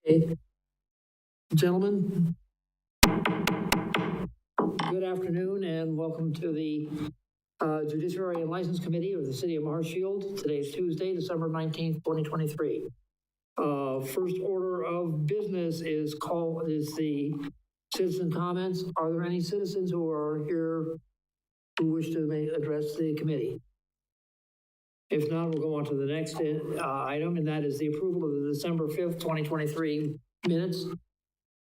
Okay. Gentlemen, good afternoon and welcome to the Judiciary and License Committee of the City of Marshfield. Today is Tuesday, December 19th, 2023. First order of business is the citizen comments. Are there any citizens who are here who wish to address the committee? If not, we'll go on to the next item, and that is the approval of the December 5th, 2023 minutes.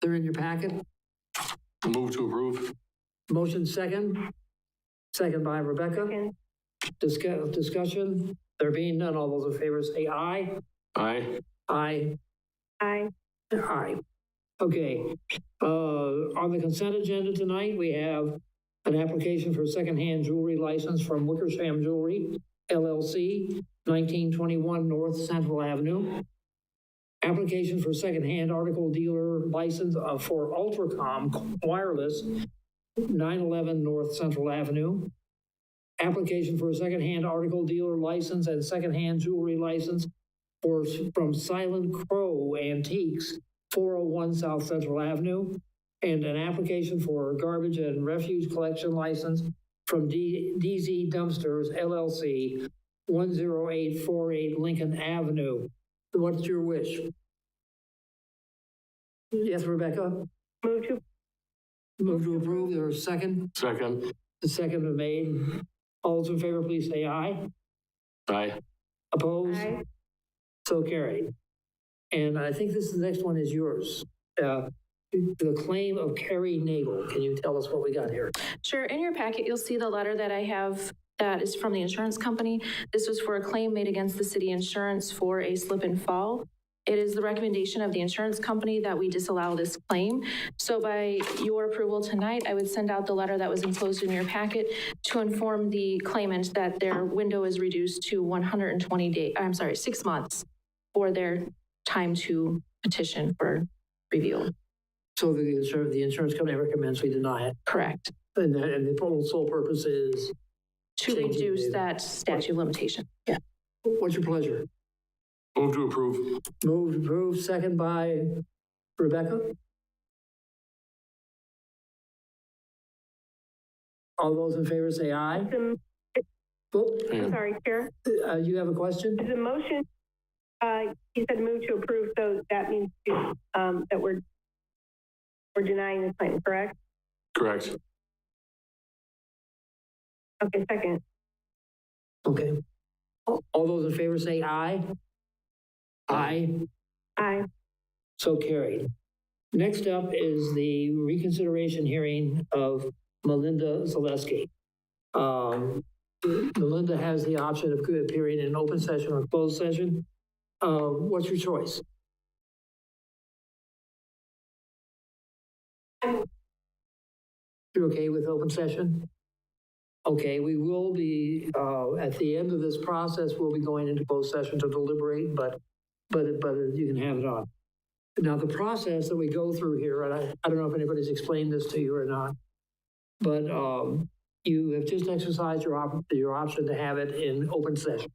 They're in your packet. Move to approve. Motion second. Second by Rebecca. Second. Discussion. There being none, all those in favor say aye. Aye. Aye. Aye. Aye. Okay. On the consent agenda tonight, we have an application for secondhand jewelry license from Wickersham Jewelry, LLC, 1921 North Central Avenue. Application for secondhand article dealer license for Ultracom Wireless, 911 North Central Avenue. Application for a secondhand article dealer license and secondhand jewelry license from Silent Crow Antiques, 401 South Central Avenue. And an application for a garbage and refuse collection license from DZ Dumpsters, LLC, 10848 Lincoln Avenue. What's your wish? Yes, Rebecca? Move to approve. There's a second. Second. The second is made. All those in favor, please say aye. Aye. Opposed? Aye. So carried. And I think the next one is yours. The claim of Carrie Nagel. Can you tell us what we got here? Sure. In your packet, you'll see the letter that I have that is from the insurance company. This was for a claim made against the city insurance for a slip and fall. It is the recommendation of the insurance company that we disallow this claim. So by your approval tonight, I would send out the letter that was enclosed in your packet to inform the claimant that their window is reduced to 6 months for their time to petition for review. So the insurance company recommends we deny it. Correct. And the sole purpose is? To reduce that statute of limitation. Yeah. What's your pleasure? Move to approve. Move to approve, second by Rebecca. All those in favor say aye. I'm sorry, Chair. You have a question? Is the motion, he said move to approve, so that means that we're denying the claim, correct? Correct. Okay, second. Okay. All those in favor say aye. Aye. Aye. So carried. Next up is the reconsideration hearing of Melinda Zaleski. Melinda has the option of appearing in an open session or closed session. What's your choice? You're okay with open session? Okay, we will be, at the end of this process, we'll be going into closed session to deliberate, but you can have it on. Now, the process that we go through here, and I don't know if anybody's explained this to you or not, but you have just exercised your option to have it in open session.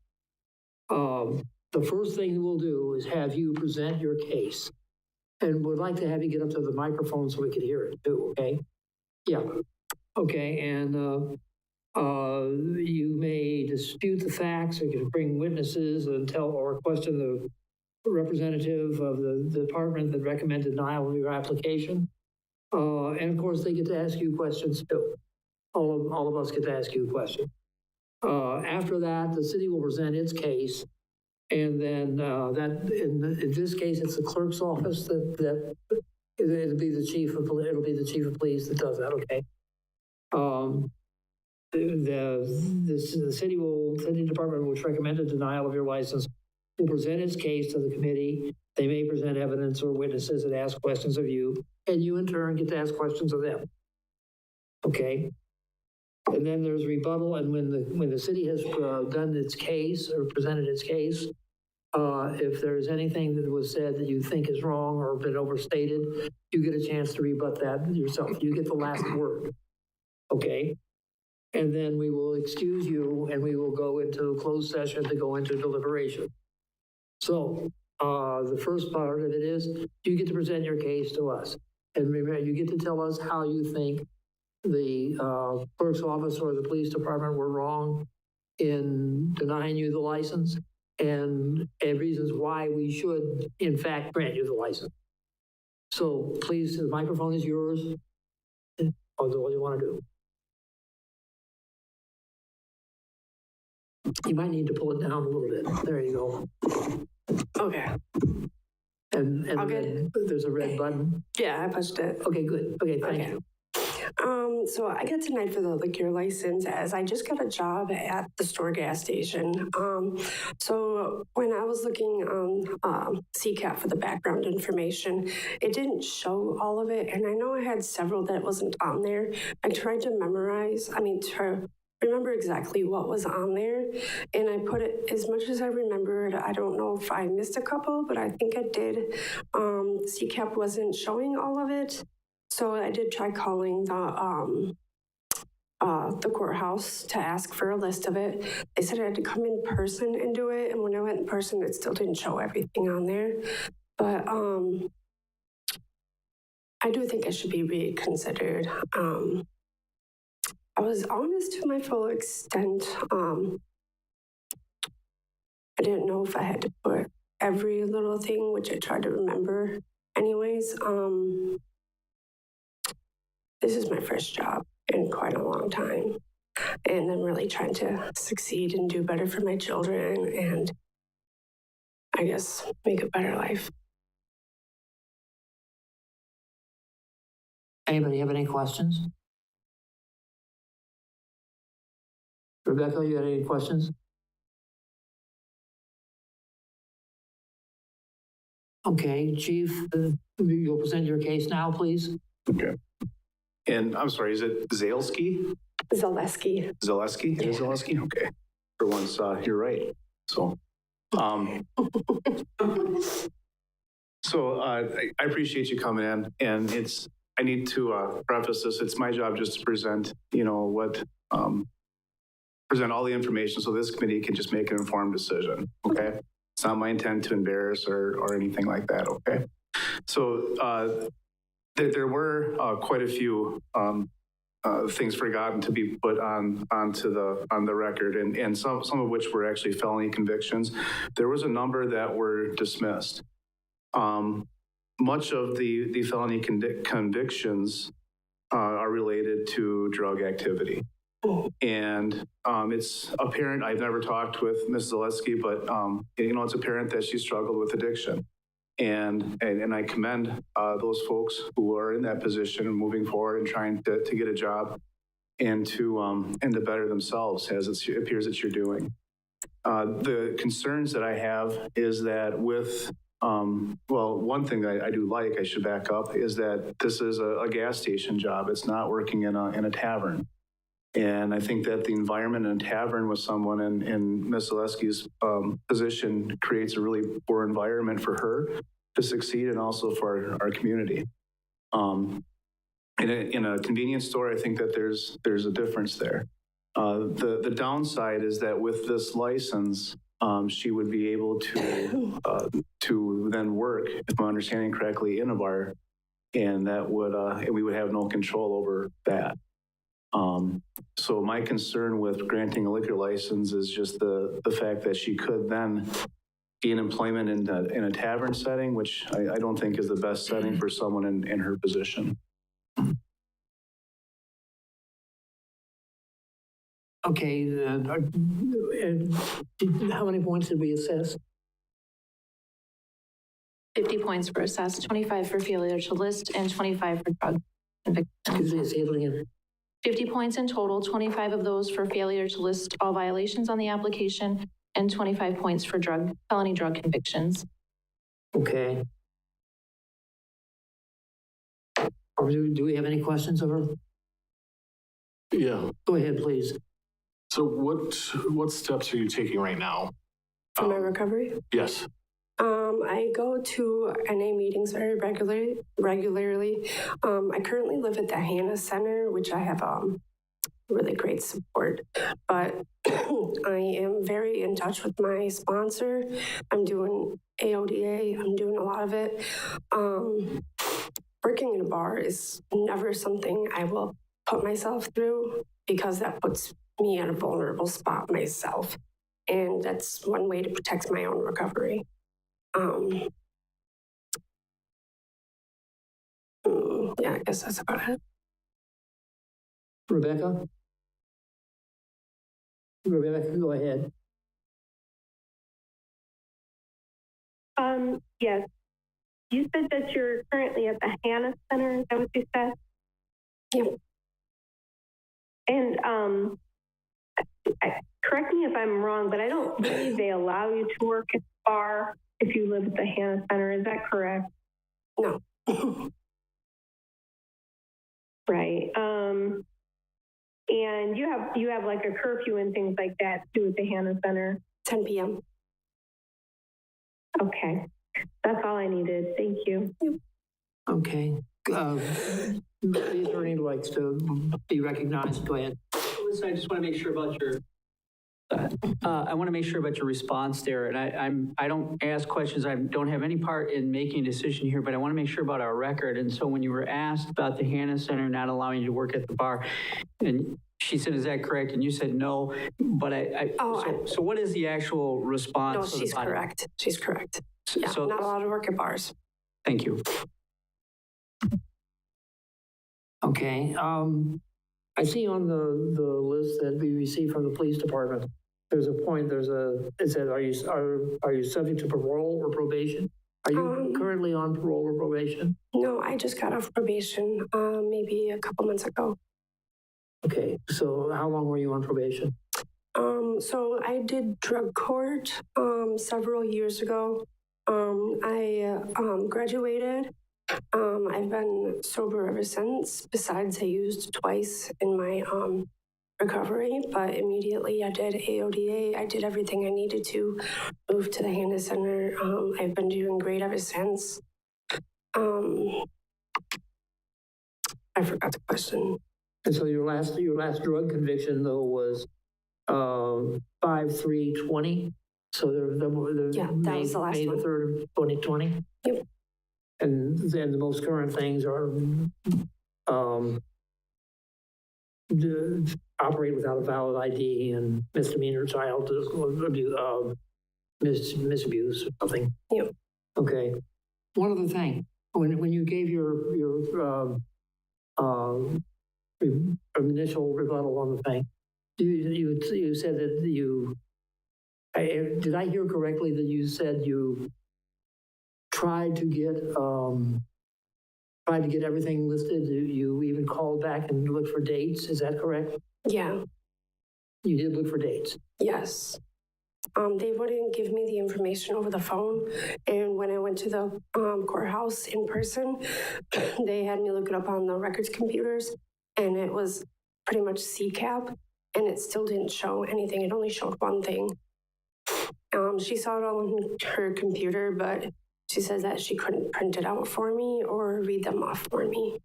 The first thing we'll do is have you present your case. And would like to have you get up to the microphone so we could hear it too, okay? Yeah, okay, and you may dispute the facts, or you can bring witnesses and or question the representative of the department that recommended denial of your application. And of course, they get to ask you questions too. All of us get to ask you a question. After that, the city will present its case. And then in this case, it's the clerk's office that it'll be the chief of police that does that, okay? The city department, which recommended denial of your license, will present its case to the committee. They may present evidence or witnesses and ask questions of you, and you in turn get to ask questions of them. Okay? And then there's rebuttal, and when the city has done its case or presented its case, if there's anything that was said that you think is wrong or been overstated, you get a chance to rebut that yourself. You get the last word. Okay? And then we will excuse you and we will go into closed session to go into deliberation. So The first part of it is you get to present your case to us. And remember, you get to tell us how you think the clerk's office or the police department were wrong in denying you the license and reasons why we should, in fact, grant you the license. So please, the microphone is yours. What do you want to do? You might need to pull it down a little bit. There you go. Okay. And Okay. there's a red button. Yeah, I pushed it. Okay, good. Okay, thank you. So I got denied for the liquor license as I just got a job at the store gas station. So when I was looking on CCAP for the background information, it didn't show all of it. And I know I had several that wasn't on there. I tried to to remember exactly what was on there. And I put it as much as I remembered. I don't know if I missed a couple, but I think I did. CCAP wasn't showing all of it. So I did try calling the courthouse to ask for a list of it. They said I had to come in person and do it. And when I went in person, it still didn't show everything on there. But I do think I should be reconsidered. I was honest to my full extent. I didn't know if I had to put every little thing, which I tried to remember anyways. This is my first job in quite a long time. And I'm really trying to succeed and do better for my children and I guess make a better life. Anybody have any questions? Rebecca, you got any questions? Okay, Chief, you'll present your case now, please. Okay. And I'm sorry, is it Zaleski? Zaleski. Zaleski? It is Zaleski? Okay. For once, you're right. So, I appreciate you coming in, and I need to preface this. It's my job just to present, present all the information so this committee can just make an informed decision. Okay. It's not my intent to embarrass or anything like that. Okay. So, there were quite a few things forgotten to be put on the record, and some of which were actually felony convictions. There was a number that were dismissed. Much of the felony convictions are related to drug activity. And it's apparent, I've never talked with Ms. Zaleski, but it's apparent that she struggled with addiction. And I commend those folks who are in that position and moving forward and trying to get a job and to better themselves, as it appears that you're doing. The concerns that I have is that with, one thing that I do like, I should back up, is that this is a gas station job. It's not working in a tavern. And I think that the environment in a tavern with someone in Ms. Zaleski's position creates a really poor environment for her to succeed and also for our community. In a convenience store, I think that there's a difference there. The downside is that with this license, she would be able to then work, if I'm understanding correctly, in a bar, and that would and we would have no control over that. So my concern with granting a liquor license is just the fact that she could then gain employment in a tavern setting, which I don't think is the best setting for someone in her position. Okay, how many points did we assess? 50 points for assess, 25 for failure to list, and 25 for drug conviction. Excuse me, say it again. 50 points in total, 25 of those for failure to list all violations on the application, and 25 points for felony drug convictions. Okay. Or do we have any questions of her? Yeah. Go ahead, please. So what steps are you taking right now? For my recovery? Yes. I go to NA meetings very regularly. I currently live at the Hannah Center, which I have really great support. But I am very in touch with my sponsor. I'm doing AODA, I'm doing a lot of it. Working in a bar is never something I will put myself through because that puts me in a vulnerable spot myself. And that's one way to protect my own recovery. Yeah, I guess that's about it. Rebecca? Rebecca, go ahead. Yes. You said that you're currently at the Hannah Center. Is that what you said? Yep. And correct me if I'm wrong, but I don't believe they allow you to work at the bar if you live at the Hannah Center. Is that correct? No. Right. And you have like a curfew and things like that too at the Hannah Center. 10 p.m. Okay. That's all I needed. Thank you. Okay. The attorney likes to be recognized. Go ahead. I just want to make sure about your, I want to make sure about your response there. And I don't ask questions. I don't have any part in making a decision here, but I want to make sure about our record. And so when you were asked about the Hannah Center not allowing you to work at the bar, and she said, is that correct? And you said no, but so what is the actual response? No, she's correct. She's correct. Yeah, so, not allowed to work at bars. Thank you. Okay. I see on the list that we received from the police department, there's a point, it says, are you subject to parole or probation? Are you currently on parole or probation? No, I just got off probation maybe a couple months ago. Okay, so how long were you on probation? So I did drug court several years ago. I graduated. I've been sober ever since. Besides, I used twice in my recovery, but immediately I did AODA. I did everything I needed to move to the Hannah Center. I've been doing great ever since. I forgot the question. And so your last drug conviction though was 5/3/20. So Yeah, that was the last May one. the 3rd of 2020. Yep. And then the most current things are operate without a valid ID and misdemeanor child misabuse or something. Yep. Okay. One other thing, when you gave your initial rebuttal on the thing, you said that did I hear correctly that you said you tried to get everything listed? You even called back and looked for dates. Is that correct? Yeah. You did look for dates. Yes. They wouldn't give me the information over the phone. And when I went to the courthouse in person, they had me look it up on the records computers, and it was pretty much CCAP, and it still didn't show anything. It only showed one thing. She saw it all on her computer, but she says that she couldn't print it out for me or read them off for me.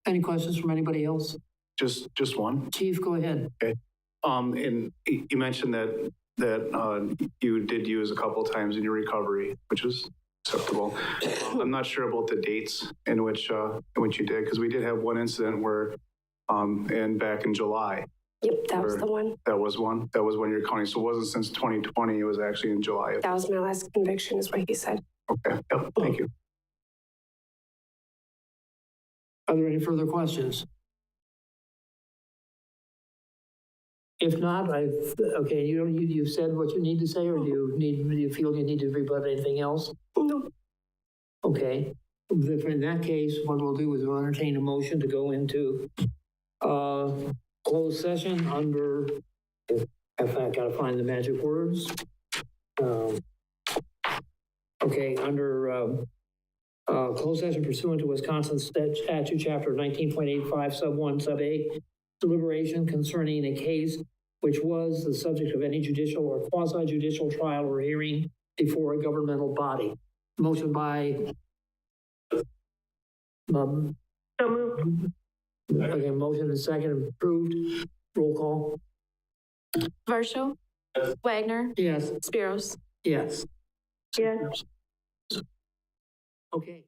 Any questions from anybody else? Just one. Chief, go ahead. Okay. And you mentioned that you did use a couple of times in your recovery, which is acceptable. I'm not sure about the dates in which you did, because we did have one incident where, and back in July. Yep, that was the one. That was one. That was when you're counting. So it wasn't since 2020. It was actually in July. That was my last conviction, is what he said. Okay. Yep. Thank you. Are there any further questions? If not, okay, you've said what you need to say, or do you feel you need to rebut anything else? No. Okay. In that case, what we'll do is we'll entertain a motion to go into closed session under, if I gotta find the magic words. Okay, under closed session pursuant to Wisconsin statute chapter 19.85 sub 1 sub a, deliberation concerning a case which was the subject of any judicial or quasi-judicial trial or hearing before a governmental body. Motion by So moved. Okay, motion and second approved. Roll call. Varsho? Wagner? Yes. Spiros? Yes. Yes. Okay.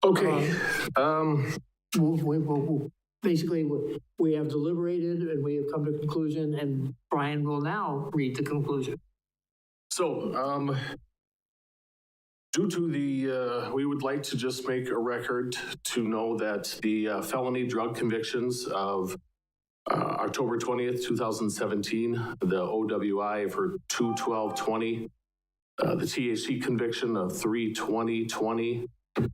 Okay, Basically, we have deliberated and we have come to a conclusion, and Brian will now read the conclusion. so, due to the, we would like to just make a record to know that the felony drug convictions of October 20th, 2017, the OWI for 2/12/20, the THC conviction of 3/20/20,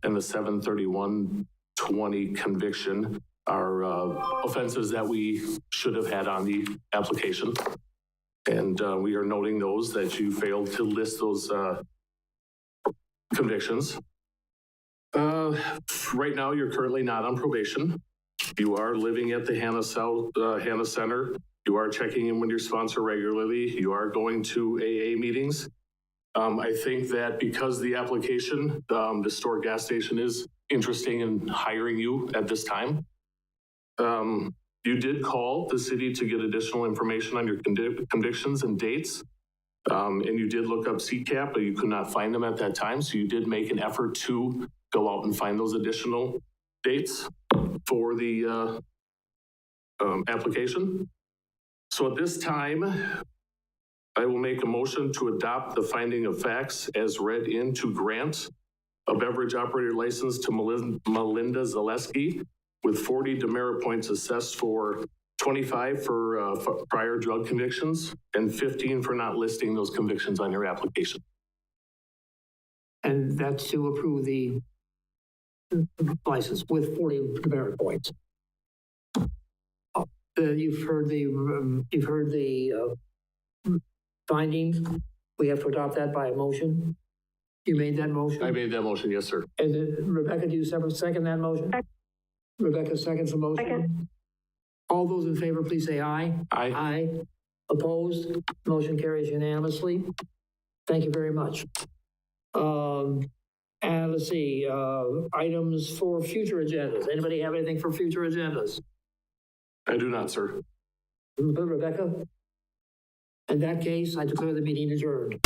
and the 7/31/20 conviction are offenses that we should have had on the application. And we are noting those, that you failed to list those convictions. Right now, you're currently not on probation. You are living at the Hannah Center. You are checking in with your sponsor regularly. You are going to AA meetings. I think that because the application, the store gas station is interesting in hiring you at this time. You did call the city to get additional information on your convictions and dates. And you did look up CCAP, but you could not find them at that time. So you did make an effort to go out and find those additional dates for the application. So at this time, I will make a motion to adopt the finding of facts as read in to grant a beverage operator license to Melinda Zaleski with 40 demerit points assessed for 25 for prior drug convictions and 15 for not listing those convictions on your application. And that's to approve the license with 40 demerit points. You've heard the findings. We have to adopt that by a motion. You made that motion? I made that motion, yes, sir. And Rebecca, do you second that motion? Rebecca seconds the motion. Second. All those in favor, please say aye. Aye. Aye. Opposed? Motion carries unanimously. Thank you very much. And let's see, items for future agendas. Anybody have anything for future agendas? I do not, sir. Rebecca? In that case, I declare the meeting adjourned.